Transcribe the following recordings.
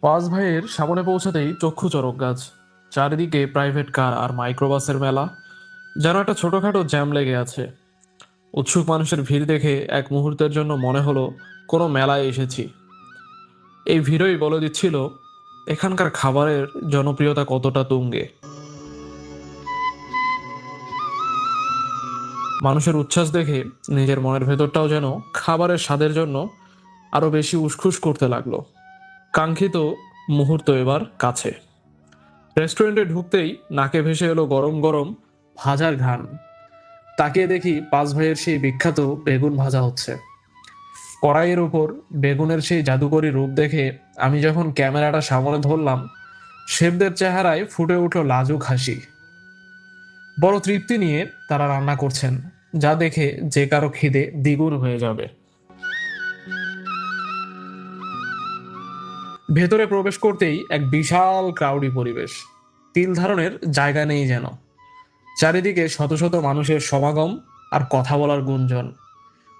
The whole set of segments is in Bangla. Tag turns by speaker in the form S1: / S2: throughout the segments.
S1: পাঁচ ভাইয়ের সামনে পৌঁছাতেই চক্ষু চড়ক গাছ। চারিদিকে প্রাইভেট কার আর মাইক্রোবাসের মেলা, যেন একটা ছোটখাটো জ্যাম লেগে আছে। উৎসুক মানুষের ভিড় দেখে এক মুহূর্তের জন্য মনে হলো কোনো মেলায় এসেছি। এই ভিড়ই বলে দিচ্ছিল এখানকার খাবারের জনপ্রিয়তা কতটা তুঙ্গে। মানুষের উচ্ছ্বাস দেখে নিজের মনের ভেতরটাও যেন খাবারের স্বাদের জন্য আরো বেশি উসখুস করতে লাগলো। কাঙ্ক্ষিত মুহূর্ত এবার কাছে। রেস্টুরেন্টে ঢুকতেই নাকে ভেসে এলো গরম গরম ভাজার ঘ্রাণ। তাকিয়ে দেখি পাঁচ ভাইয়ের সেই বিখ্যাত বেগুন ভাজা হচ্ছে। কড়াইয়ের উপর বেগুনের সেই জাদুকরী রূপ দেখে আমি যখন ক্যামেরাটা সামনে ধরলাম, শেফদের চেহারায় ফুটে উঠল লাজুক হাসি। বড় তৃপ্তি নিয়ে তারা রান্না করছেন, যা দেখে যে কারো খিদে দ্বিগুণ হয়ে যাবে। ভেতরে প্রবেশ করতেই এক বিশাল ক্রাউডি পরিবেশ। তিল ধারণের জায়গা নেই যেন। চারিদিকে শত শত মানুষের সমাগম আর কথা বলার গুঞ্জন।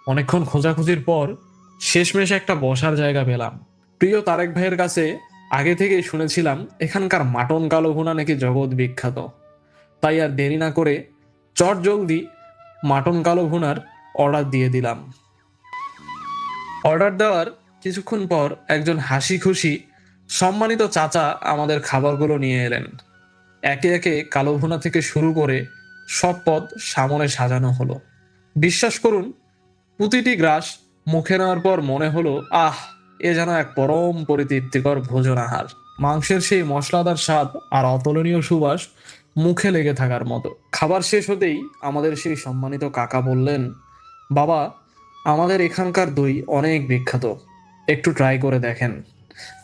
S1: অনেকক্ষণ খোঁজাখুঁজির পর শেষমেশ একটা বসার জায়গা পেলাম। প্রিয় তারেক ভাইয়ের কাছে আগে থেকেই শুনেছিলাম এখানকার মাটন কালো ভুনা নাকি জগৎ বিখ্যাত। তাই আর দেরি না করে চট জলদি মাটন কালো ভুনার অর্ডার দিয়ে দিলাম। অর্ডার দেওয়ার কিছুক্ষণ পর একজন হাসি খুশি সম্মানিত চাচা আমাদের খাবারগুলো নিয়ে এলেন। একে একে কালো ভুনা থেকে শুরু করে সব পদ সামনে সাজানো হলো। বিশ্বাস করুন, প্রতিটি গ্রাস মুখে নেওয়ার পর মনে হলো, আহ, এ যেন এক পরম পরিতৃপ্তিকর ভোজনাহার। মাংসের সেই মশলাদার স্বাদ আর অতুলনীয় সুবাস মুখে লেগে থাকার মতো। খাবার শেষ হতেই আমাদের সেই সম্মানিত কাকা বললেন, বাবা, আমাদের এখানকার দই অনেক বিখ্যাত, একটু ট্রাই করে দেখেন।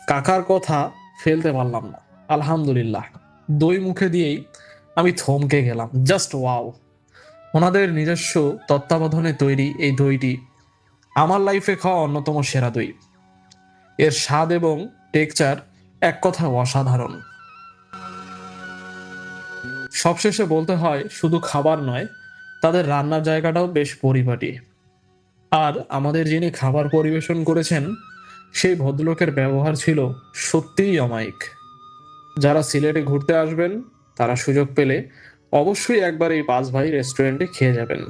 S1: কাকার কথা ফেলতে পারলাম না। আলহামদুলিল্লাহ, দই মুখে দিয়েই আমি থমকে গেলাম। Just wow! ওনাদের নিজস্ব তত্ত্বাবধানে তৈরি এই দইটি আমার লাইফে খাওয়া অন্যতম সেরা দই। এর স্বাদ এবং টেক্সচার এক কথা অসাধারণ। সবশেষে বলতে হয়, শুধু খাবার নয়, তাদের রান্নার জায়গাটাও বেশ পরিপাটি। আর আমাদের যিনি খাবার পরিবেশন করেছেন, সেই ভদ্রলোকের ব্যবহার ছিল সত্যিই অমায়িক। যারা সিলেটে ঘুরতে আসবেন তারা সুযোগ পেলে অবশ্যই একবার এই পাঁচ ভাই রেস্টুরেন্টে খেয়ে যাবেন।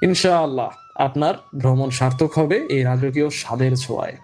S1: ইনশাআল্লাহ আপনার ভ্রমণ সার্থক হবে এই রাজকীয় স্বাদের ছোঁয়ায়।